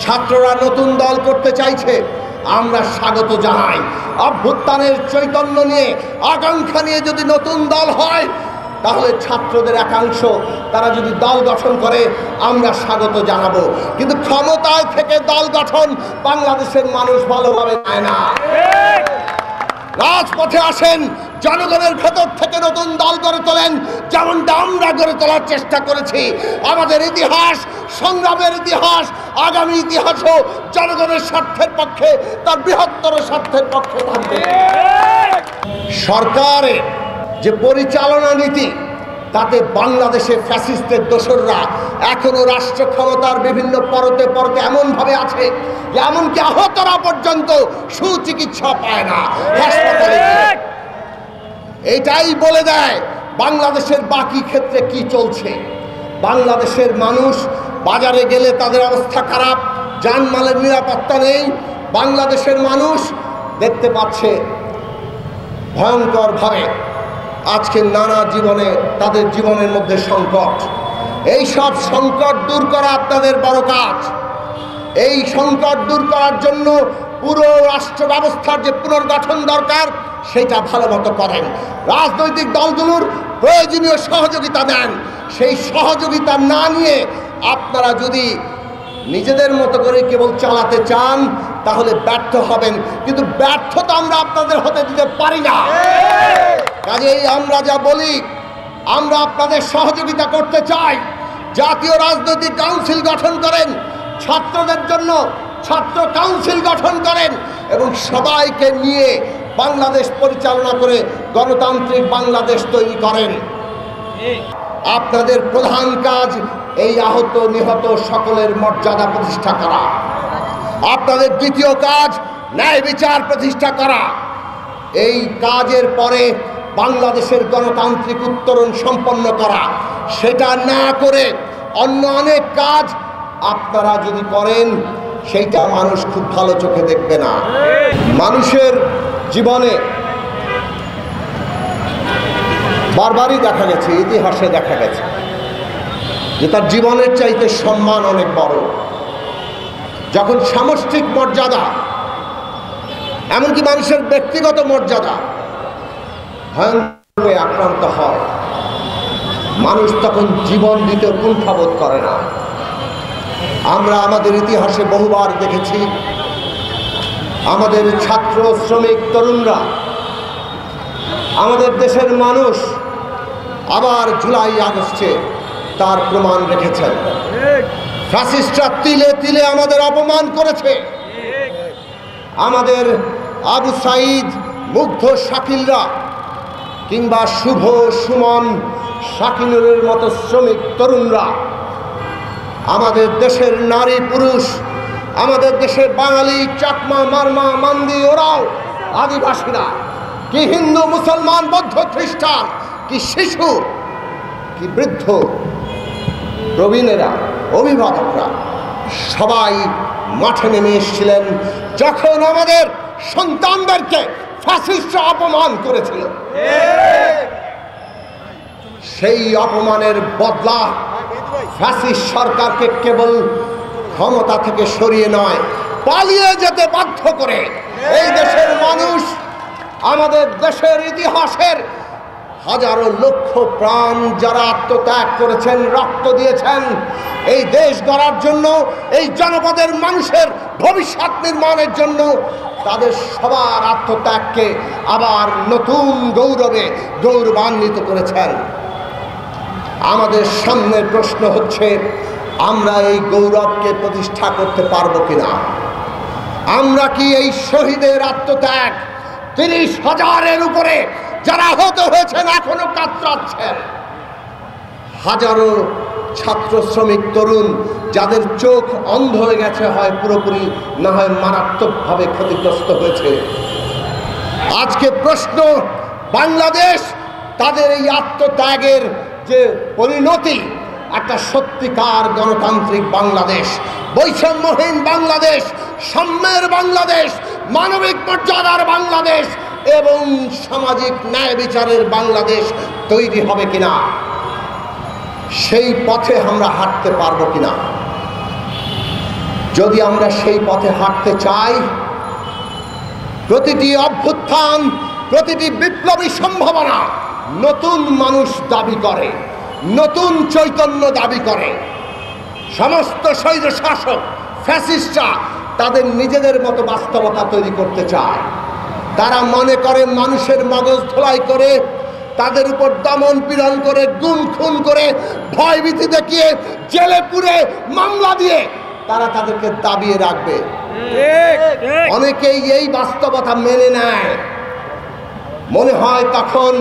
ছাত্ররা নতুন দল করতে চাইছে, আমরা স্বাগত জানাই। অভ্যুত্থানের চৈতন্য নিয়ে, আকাঙ্ক্ষা নিয়ে যদি নতুন দল হয়, তাহলে ছাত্রদের একাংশ তারা যদি দল গঠন করে আমরা স্বাগত জানাবো। কিন্তু ক্ষমতায় থেকে দল গঠন বাংলাদেশের মানুষ ভালোভাবে চায় না। রাজপথে আসেন, জনগণের ভেতর থেকে নতুন দল গড়ে তোলেন, যেমনটা আমরা গড়ে তোলার চেষ্টা করেছি। আমাদের ইতিহাস, সংগ্রামের ইতিহাস, আগামী ইতিহাসও জনগণের স্বার্থের পক্ষে, তার বৃহত্তর স্বার্থের পক্ষে থাকবে। সরকারের যে পরিচালনা নীতি, তাতে বাংলাদেশে ফ্যাসিস্টের দোসররা এখনো রাষ্ট্র ক্ষমতার বিভিন্ন পরতে পরতে এমনভাবে আছে যে এমনকি আহতরা পর্যন্ত সুচিকিৎসা পায় না হাসপাতালে। এটাই বলে দেয় বাংলাদেশের বাকি ক্ষেত্রে কি চলছে। বাংলাদেশের মানুষ বাজারে গেলে তাদের অবস্থা খারাপ, জানমালের নিরাপত্তা নেই। বাংলাদেশের মানুষ দেখতে পাচ্ছে ভয়ঙ্করভাবে আজকে নানা জীবনে তাদের জীবনের মধ্যে সংকট। এই সব সংকট দূর করা আপনাদের বড় কাজ। এই সংকট দূর করার জন্য পুরো রাষ্ট্র ব্যবস্থার যে পুনর্গঠন দরকার সেটা ভালো মতো করেন। রাজনৈতিক দলগুলোর প্রয়োজনীয় সহযোগিতা দেন। সেই সহযোগিতা না নিয়ে আপনারা যদি নিজেদের মতো করে কেবল চালাতে চান তাহলে ব্যর্থ হবেন। কিন্তু ব্যর্থতা আমরা আপনাদের হতে দিতে পারি না। কাজেই আমরা যা বলি, আমরা আপনাদের সহযোগিতা করতে চাই। জাতীয় রাজনৈতিক কাউন্সিল গঠন করেন, ছাত্রদের জন্য ছাত্র কাউন্সিল গঠন করেন এবং সবাইকে নিয়ে বাংলাদেশ পরিচালনা করে গণতান্ত্রিক বাংলাদেশ তৈরি করেন। আপনাদের প্রধান কাজ এই আহত নিহত সকলের মর্যাদা প্রতিষ্ঠা করা। আপনাদের দ্বিতীয় কাজ ন্যায় বিচার প্রতিষ্ঠা করা। এই কাজের পরে বাংলাদেশের গণতান্ত্রিক উত্তরণ সম্পন্ন করা। সেটা না করে অন্য অনেক কাজ আপনারা যদি করেন সেইটা মানুষ খুব ভালো চোখে দেখবে না। মানুষের জীবনে বারবারই দেখা গেছে, ইতিহাসে দেখা গেছে যে তার জীবনের চাইতে সম্মান অনেক বড়। যখন সামষ্টিক মর্যাদা, এমনকি মানুষের ব্যক্তিগত মর্যাদা ভয়ঙ্করভাবে আক্রান্ত হয়, মানুষ তখন জীবন দিতে কুণ্ঠাবোধ করে না। আমরা আমাদের ইতিহাসে বহুবার দেখেছি আমাদের ছাত্র, শ্রমিক, তরুণরা, আমাদের দেশের মানুষ আবার জুলাই আগস্টে তার প্রমাণ রেখেছেন। ফ্যাসিস্টরা তিলে তিলে আমাদের অপমান করেছে। আমাদের আবু সাঈদ, মুগ্ধ শাকিলরা কিংবা শুভ, সুমন, শাকিনুরের মতো শ্রমিক তরুণরা, আমাদের দেশের নারী পুরুষ, আমাদের দেশের বাঙালি, চাকমা, মারমা, মান্দি, ওরাও, আদিবাসীরা, কি হিন্দু, মুসলমান, বৌদ্ধ, খ্রিস্টান, কি শিশু, কি বৃদ্ধ, প্রবীণেরা, অভিভাবকরা সবাই মাঠে নেমে এসেছিলেন যখন আমাদের সন্তানদেরকে ফ্যাসিস্টরা অপমান করেছিল। সেই অপমানের বদলা ফ্যাসিস্ট সরকারকে কেবল ক্ষমতা থেকে সরিয়ে নয়, পালিয়ে যেতে বাধ্য করে এই দেশের মানুষ, আমাদের দেশের ইতিহাসের হাজারো লক্ষ প্রাণ যারা আত্মত্যাগ করেছেন, রক্ত দিয়েছেন এই দেশ গড়ার জন্য, এই জনপদের মানুষের ভবিষ্যৎ নির্মাণের জন্য, তাদের সবার আত্মত্যাগকে আবার নতুন গৌরবে গৌরবান্বিত করেছেন। আমাদের সামনের প্রশ্ন হচ্ছে, আমরা এই গৌরবকে প্রতিষ্ঠা করতে পারবো কিনা? আমরা কি এই শহীদের আত্মত্যাগ, ৩০,০০০-এর উপরে যারা আহত হয়েছেন, এখনো কাতরাচ্ছেন, হাজারো ছাত্র, শ্রমিক, তরুণ যাদের চোখ অন্ধ হয়ে গেছে, হয় পুরোপুরি না হয় মারাত্মকভাবে ক্ষতিগ্রস্ত হয়েছে, আজকে প্রশ্ন, বাংলাদেশ তাদের এই আত্মত্যাগের যে পরিণতি, একটা সত্যিকার গণতান্ত্রিক বাংলাদেশ, বৈষম্যহীন বাংলাদেশ, সাম্যের বাংলাদেশ, মানবিক মর্যাদার বাংলাদেশ এবং সামাজিক ন্যায় বিচারের বাংলাদেশ তৈরি হবে কিনা, সেই পথে আমরা হাঁটতে পারবো কিনা। যদি আমরা সেই পথে হাঁটতে চাই, প্রতিটি অভ্যুত্থান, প্রতিটি বিপ্লবী সম্ভাবনা নতুন মানুষ দাবি করে, নতুন চৈতন্য দাবি করে। সমস্ত স্বৈর শাসক ফ্যাসিস্টরা তাদের নিজেদের মতো বাস্তবতা তৈরি করতে চায়। তারা মনে করে মানুষের মগজ ধোলাই করে, তাদের উপর দমন পীড়ন করে, গুম খুন করে, ভয়ভীতি দেখিয়ে, জেলে পুরে, মামলা দিয়ে তারা তাদেরকে দাবিয়ে রাখবে। অনেকেই এই বাস্তবতা মেনে নেয়। মনে হয় তখন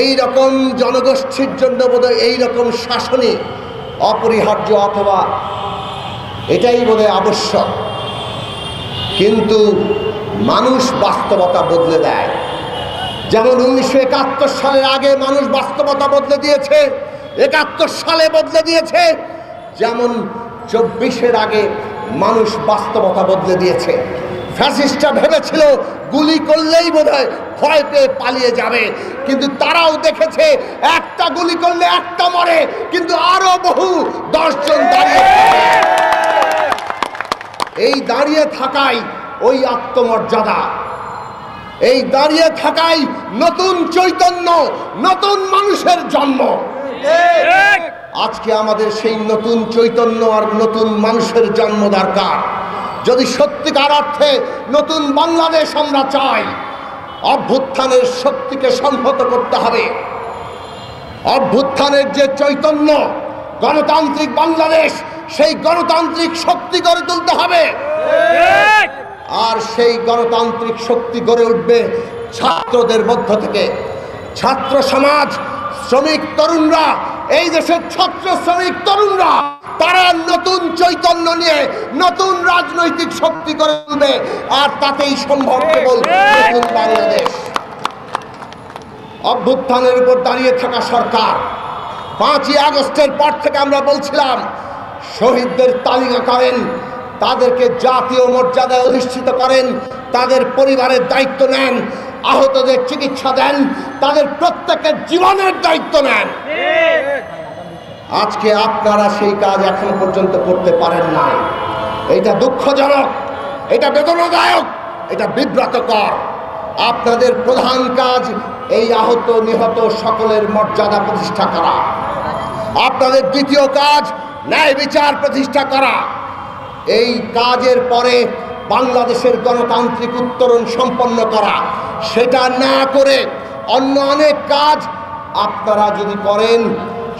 এই রকম জনগোষ্ঠীর জন্য বোধহয় এই রকম শাসনই অপরিহার্য, অথবা এটাই বোধহয় আবশ্যক। কিন্তু মানুষ বাস্তবতা বদলে দেয়। যেমন 1971 সালের আগে মানুষ বাস্তবতা বদলে দিয়েছে, 71 সালে বদলে দিয়েছে, যেমন 24-এর আগে মানুষ বাস্তবতা বদলে দিয়েছে। ফ্যাসিস্টরা ভেবেছিল গুলি করলেই বোধহয় ভয় পেয়ে পালিয়ে যাবে, কিন্তু তারাও দেখেছে একটা গুলি করলে একটা মরে, কিন্তু আরো বহু 10 জন দাঁড়িয়ে থাকে। এই দাঁড়িয়ে থাকাই ওই আত্মমর্যাদা, এই দাঁড়িয়ে থাকাই নতুন চৈতন্য, নতুন মানুষের জন্ম। আজকে আমাদের সেই নতুন চৈতন্য আর নতুন মানুষের জন্ম দরকার। যদি সত্যিকার অর্থে নতুন বাংলাদেশ আমরা চাই, অভ্যুত্থানের শক্তিকে সংহত করতে হবে। অভ্যুত্থানের যে চৈতন্য, গণতান্ত্রিক বাংলাদেশ, সেই গণতান্ত্রিক শক্তি গড়ে তুলতে হবে। আর সেই গণতান্ত্রিক শক্তি গড়ে উঠবে ছাত্রদের মধ্য থেকে। ছাত্র সমাজ, শ্রমিক তরুণরা, এই দেশের ছাত্র শ্রমিক তরুণরা, তারা নতুন চৈতন্য নিয়ে নতুন রাজনৈতিক শক্তি গড়ে তুলবে, আর তাতেই সম্ভব কেবল নতুন বাংলাদেশ। অভ্যুত্থানের উপর দাঁড়িয়ে থাকা সরকার 5ই আগস্টের পর থেকে আমরা বলছিলাম শহীদদের তালিকা করেন, তাদেরকে জাতীয় মর্যাদায় অধিষ্ঠিত করেন, তাদের পরিবারের দায়িত্ব নেন, আহতদের চিকিৎসা দেন, তাদের প্রত্যেকের জীবনের দায়িত্ব নেন। আজকে আপনারা সেই কাজ এখনো পর্যন্ত করতে পারেন নাই। এটা দুঃখজনক, এটা বেদনাদায়ক, এটা বিব্রতকর। আপনাদের প্রধান কাজ এই আহত নিহত সকলের মর্যাদা প্রতিষ্ঠা করা। আপনাদের দ্বিতীয় কাজ ন্যায় বিচার প্রতিষ্ঠা করা। এই কাজের পরে বাংলাদেশের গণতান্ত্রিক উত্তরণ সম্পন্ন করা। সেটা না করে অন্য অনেক কাজ আপনারা যদি করেন,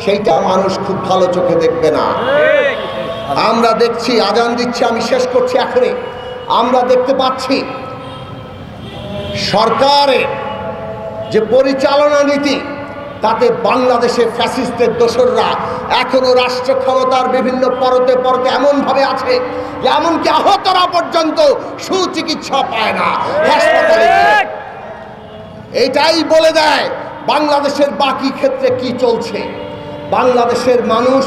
সেইটা মানুষ খুব ভালো চোখে দেখবে না। আমরা দেখছি, আজান দিচ্ছে, আমি শেষ করছি এখনই। আমরা দেখতে পাচ্ছি সরকারের যে পরিচালনা নীতি, তাতে বাংলাদেশে ফ্যাসিস্টের দোসররা এখনো রাষ্ট্র ক্ষমতার বিভিন্ন পরতে পরতে এমনভাবে আছে যে এমনকি আহতরা পর্যন্ত সুচিকিৎসা পায় না হাসপাতালে। এটাই বলে দেয় বাংলাদেশের বাকি ক্ষেত্রে কি চলছে। বাংলাদেশের মানুষ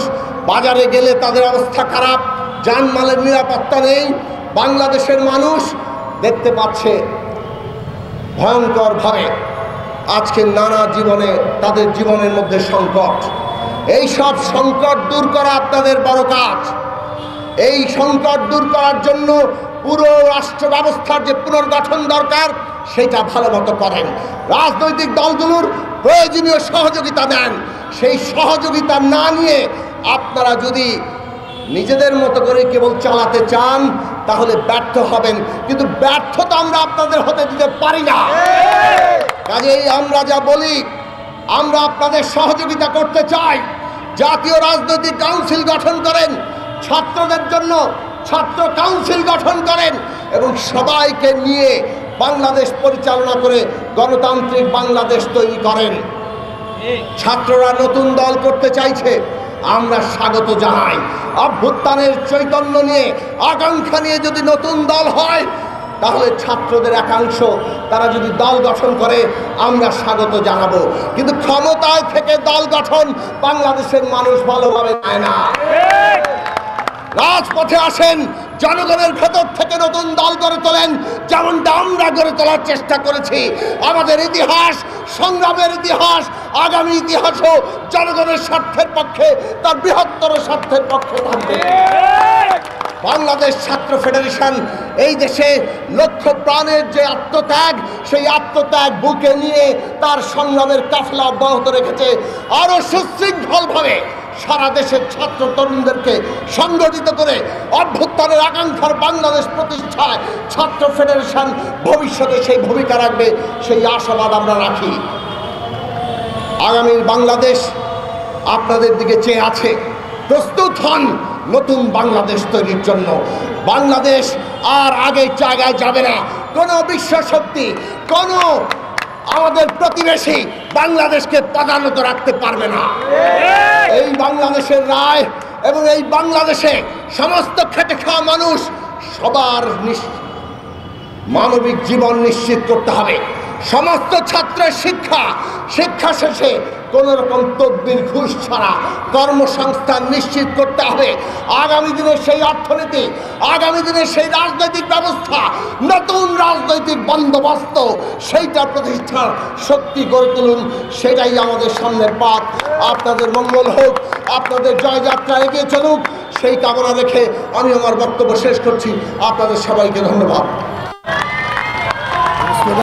বাজারে গেলে তাদের অবস্থা খারাপ, জানমালের নিরাপত্তা নেই। বাংলাদেশের মানুষ দেখতে পাচ্ছে ভয়ঙ্করভাবে আজকে নানা জীবনে তাদের জীবনের মধ্যে সংকট। এই সব সংকট দূর করা আপনাদের বড় কাজ। এই সংকট দূর করার জন্য পুরো রাষ্ট্র ব্যবস্থার যে পুনর্গঠন দরকার, সেটা ভালো মতো করেন। রাজনৈতিক দলগুলোর প্রয়োজনীয় সহযোগিতা দেন। সেই সহযোগিতা না নিয়ে আপনারা যদি নিজেদের মতো করে কেবল চালাতে চান, তাহলে ব্যর্থ হবেন। কিন্তু ব্যর্থতা আমরা আপনাদের হতে দিতে পারি না। কাজেই আমরা যা বলি, আমরা আপনাদের সহযোগিতা করতে চাই। জাতীয় রাজনৈতিক কাউন্সিল গঠন করেন, ছাত্রদের জন্য ছাত্র কাউন্সিল গঠন করেন, এবং সবাইকে নিয়ে বাংলাদেশ পরিচালনা করে গণতান্ত্রিক বাংলাদেশ তৈরি করেন। ছাত্ররা নতুন দল করতে চাইছে, আমরা স্বাগত জানাই। অভ্যুত্থানের চৈতন্য নিয়ে, আকাঙ্ক্ষা নিয়ে যদি নতুন দল হয়, তাহলে ছাত্রদের একাংশ তারা যদি দল গঠন করে, আমরা স্বাগত জানাবো। কিন্তু ক্ষমতায় থেকে দল গঠন বাংলাদেশের মানুষ ভালোভাবে পায় না। রাজপথে আসেন, জনগণের ভেতর থেকে নতুন দল গড়ে তোলেন, যেমনটা আমরা গড়ে তোলার চেষ্টা করেছি। আমাদের ইতিহাস, সংগ্রামের ইতিহাস, আগামী ইতিহাসও জনগণের স্বার্থের পক্ষে, তার বৃহত্তর স্বার্থের পক্ষে থাকবে। বাংলাদেশ ছাত্র ফেডারেশন এই দেশে লক্ষ প্রাণের যে আত্মত্যাগ, সেই আত্মত্যাগ বুকে নিয়ে তার সংগ্রামের কাফেলা অব্যাহত রেখেছে। আরও সুশৃঙ্খলভাবে সারা দেশের ছাত্র তরুণদেরকে সংগঠিত করে অভ্যুত্থানের আকাঙ্ক্ষার বাংলাদেশ প্রতিষ্ঠায় ছাত্র ফেডারেশন ভবিষ্যতে সেই ভূমিকা রাখবে, সেই আশাবাদ আমরা রাখি। আগামীর বাংলাদেশ আপনাদের দিকে চেয়ে আছে। প্রস্তুত হন নতুন বাংলাদেশ তৈরির জন্য। বাংলাদেশ আর আগের জায়গায় যাবে না। কোনো বিশ্ব শক্তি, কোনো আমাদের প্রতিবেশী বাংলাদেশকে পদানত রাখতে পারবে না। এই বাংলাদেশের রায় এবং এই বাংলাদেশে সমস্ত খেটে খাওয়া মানুষ সবার মানবিক জীবন নিশ্চিত করতে হবে। সমস্ত ছাত্রের শিক্ষা শেষে কোনো রকম তদবির ঘুষ ছাড়া কর্মসংস্থান নিশ্চিত করতে হবে। আগামী দিনের সেই অর্থনীতি, আগামী দিনের সেই রাজনৈতিক ব্যবস্থা, নতুন রাজনৈতিক বন্দোবস্ত, সেইটা প্রতিষ্ঠার শক্তি গড়ে তুলুন। সেটাই আমাদের সামনের পথ। আপনাদের মঙ্গল হোক, আপনাদের জয়যাত্রা এগিয়ে চলুক, সেই কামনা রেখে আমি আমার বক্তব্য শেষ করছি। আপনাদের সবাইকে ধন্যবাদ।